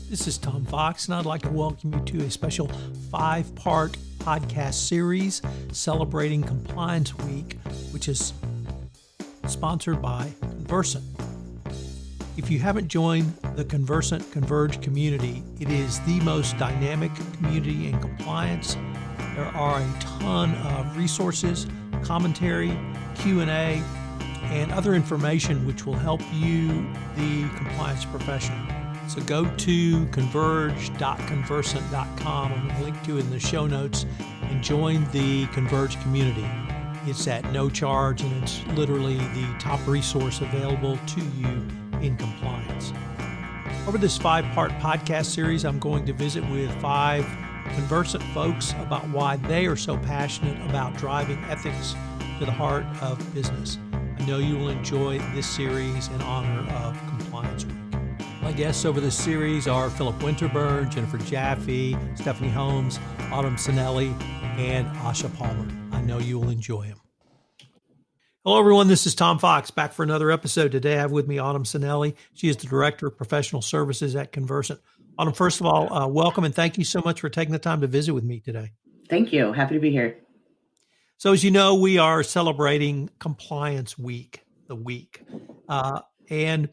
This is Tom Fox, and I'd like to welcome you to a special 5-part podcast series celebrating Compliance Week, which is sponsored by Convercent. If you haven't joined the Convercent Converge community, it is the most dynamic community in compliance. There are a ton of resources, commentary, Q&A, and other information which will help you, the compliance professional. So go to converge.convercent.com. I'm going to link to it in the show notes and join the Converge community. It's at no charge, and it's literally the top resource available to you in compliance. Over this 5-part podcast series, I'm going to visit with 5 Convercent folks about why they are so passionate about driving ethics to the heart of business. I know you will enjoy this series in honor of Compliance Week. My guests over this series are Philip Winterburn, Jennifer Jaffe, Stephanie Holmes, Autumn Sanelli, and Asha Palmer. I know you will enjoy them. Hello, everyone. This is Tom Fox, back for another episode. Today, I have with me Autumn Sanelli. She is the Director of Professional Services at Convercent. Autumn, first of all, welcome, and thank you so much for taking the time to visit with me today. Thank you. Happy to be here. So, as you know, we are celebrating Compliance Week, and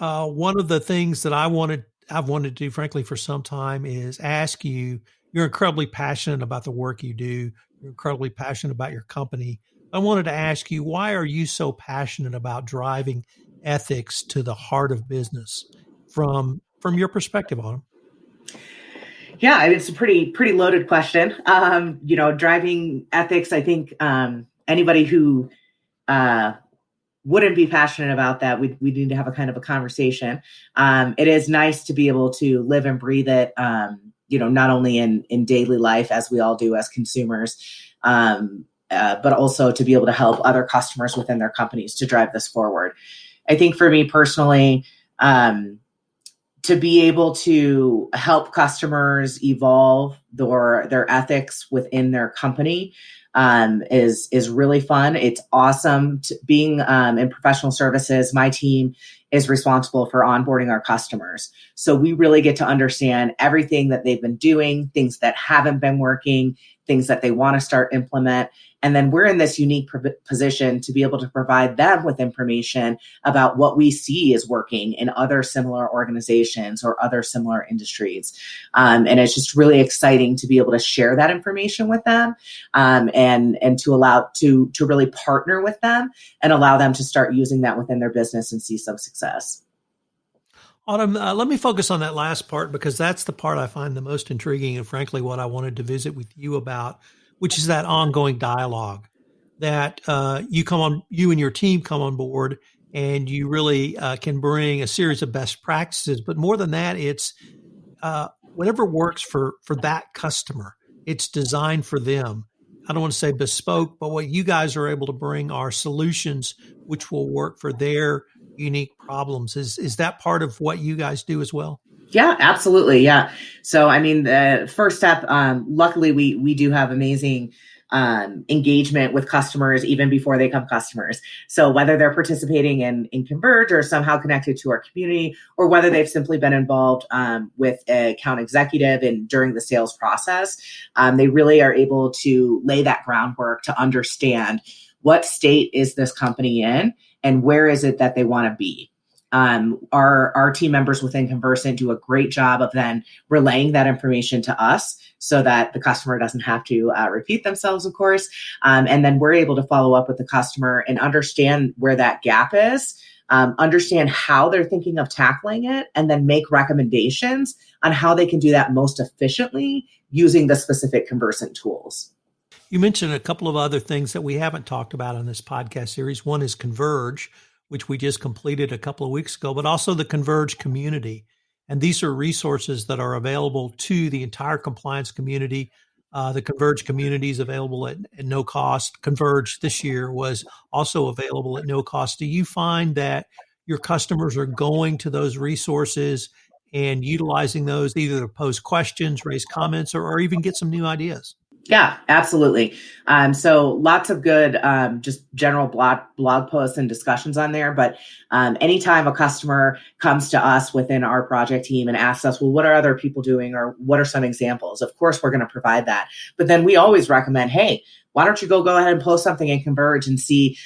one of the things that I've wanted to do, frankly, for some time is ask you, you're incredibly passionate about the work you do. You're incredibly passionate about your company. I wanted to ask you, why are you so passionate about driving ethics to the heart of business from your perspective, Autumn? Yeah, it's a pretty loaded question. Driving ethics, I think anybody who wouldn't be passionate about that, we need to have a kind of a conversation. It is nice to be able to live and breathe it, not only in daily life as we all do as consumers, but also to be able to help other customers within their companies to drive this forward. I think for me personally, to be able to help customers evolve their ethics within their company is really fun. It's awesome. Being in professional services, my team is responsible for onboarding our customers. So we really get to understand everything that they've been doing, things that haven't been working, things that they want to start implement. And then we're in this unique position to be able to provide them with information about what we see is working in other similar organizations or other similar industries. And it's just really exciting to be able to share that information with them, and to allow to really partner with them and allow them to start using that within their business and see some success. Autumn, let me focus on that last part, because that's the part I find the most intriguing and frankly what I wanted to visit with you about, which is that ongoing dialogue that you and your team come on board, and you really can bring a series of best practices. But more than that, it's whatever works for that customer. It's designed for them. I don't want to say bespoke, but what you guys are able to bring are solutions which will work for their unique problems. Is that part of what you guys do as well? Yeah, absolutely. Yeah. So, I mean, the first step, luckily we do have amazing engagement with customers even before they become customers. So whether they're participating in Converge or somehow connected to our community, or whether they've simply been involved with an account executive and during the sales process, they really are able to lay that groundwork to understand what state is this company in and where is it that they want to be. Our team members within Convercent do a great job of then relaying that information to us so that the customer doesn't have to repeat themselves, of course. And then we're able to follow up with the customer and understand where that gap is, understand how they're thinking of tackling it, and then make recommendations on how they can do that most efficiently using the specific Convercent tools. You mentioned a couple of other things that we haven't talked about on this podcast series. One is Converge, which we just completed a couple of weeks ago, but also the Converge community. And these are resources that are available to the entire compliance community. The Converge community is available at no cost. Converge this year was also available at no cost. Do you find that your customers are going to those resources and utilizing those either to pose questions, raise comments, or even get some new ideas? Yeah, absolutely. So lots of good, just general blog posts and discussions on there. But anytime a customer comes to us within our project team and asks us, well, what are other people doing, or what are some examples? Of course, we're going to provide that. But then we always recommend, hey, why don't you go ahead and post something in Converge and see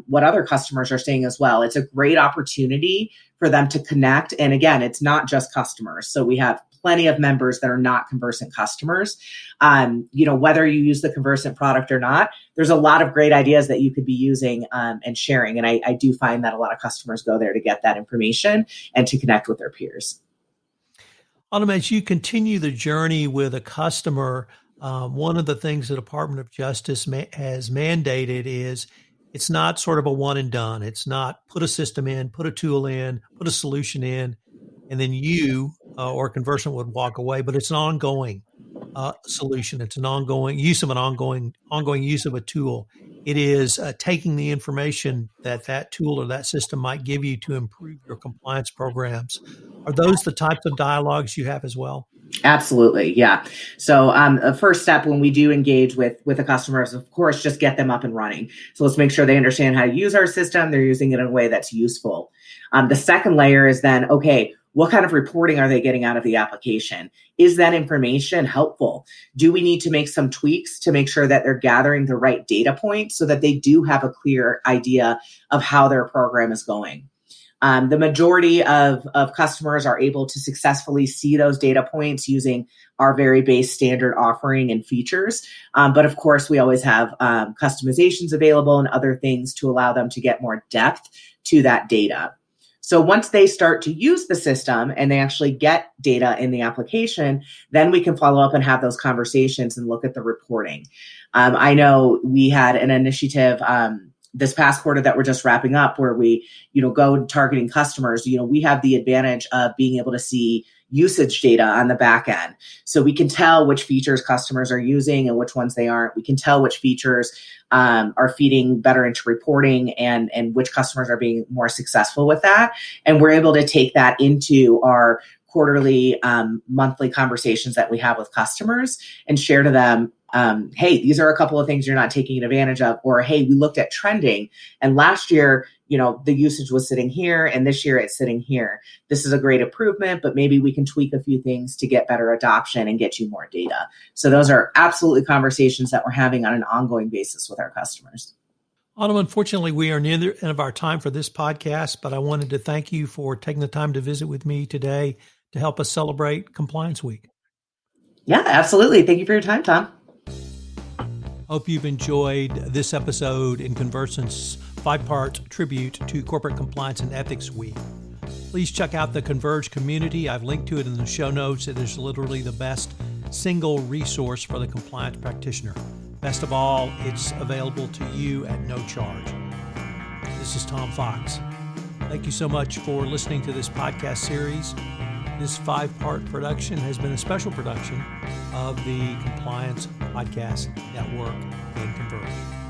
what other customers are saying as well. It's a great opportunity for them to connect. And again, it's not just customers. So we have plenty of members that are not Convercent customers. Whether you use the Convercent product or not, there's a lot of great ideas that you could be using and sharing. And I do find that a lot of customers go there to get that information and to connect with their peers. Autumn, as you continue the journey with a customer, one of the things the Department of Justice has mandated is it's not sort of a one and done. It's not put a system in, put a tool in, put a solution in, and then you or Convercent would walk away. But it's an ongoing solution. It's an ongoing use of ongoing use of a tool. It is taking the information that tool or that system might give you to improve your compliance programs. Are those the types of dialogues you have as well? Absolutely. Yeah. So the first step when we do engage with a customer is, of course, just get them up and running. So let's make sure they understand how to use our system. They're using it in a way that's useful. The second layer is then, okay, what kind of reporting are they getting out of the application? Is that information helpful? Do we need to make some tweaks to make sure that they're gathering the right data points so that they do have a clear idea of how their program is going? The majority of customers are able to successfully see those data points using our very base standard offering and features. But of course, we always have customizations available and other things to allow them to get more depth to that data. So once they start to use the system and they actually get data in the application, then we can follow up and have those conversations and look at the reporting. I know we had an initiative this past quarter that we're just wrapping up where we, go targeting customers. We have the advantage of being able to see usage data on the back end. So we can tell which features customers are using and which ones they aren't. We can tell which features are feeding better into reporting and which customers are being more successful with that. And we're able to take that into our quarterly, monthly conversations that we have with customers and share to them, hey, these are a couple of things you're not taking advantage of, or hey, we looked at trending and last year, the usage was sitting here and this year it's sitting here. This is a great improvement, but maybe we can tweak a few things to get better adoption and get you more data. So those are absolutely conversations that we're having on an ongoing basis with our customers. Autumn, unfortunately, we are near the end of our time for this podcast, but I wanted to thank you for taking the time to visit with me today to help us celebrate Compliance Week. Yeah, absolutely. Thank you for your time, Tom. Hope you've enjoyed this episode in Convercent's 5-part tribute to Corporate Compliance and Ethics Week. Please check out the Converge community. I've linked to it in the show notes. It is literally the best single resource for the compliance practitioner. Best of all, it's available to you at no charge. This is Tom Fox. Thank you so much for listening to this podcast series. This 5-part production has been a special production of the Compliance Podcast Network and Converge.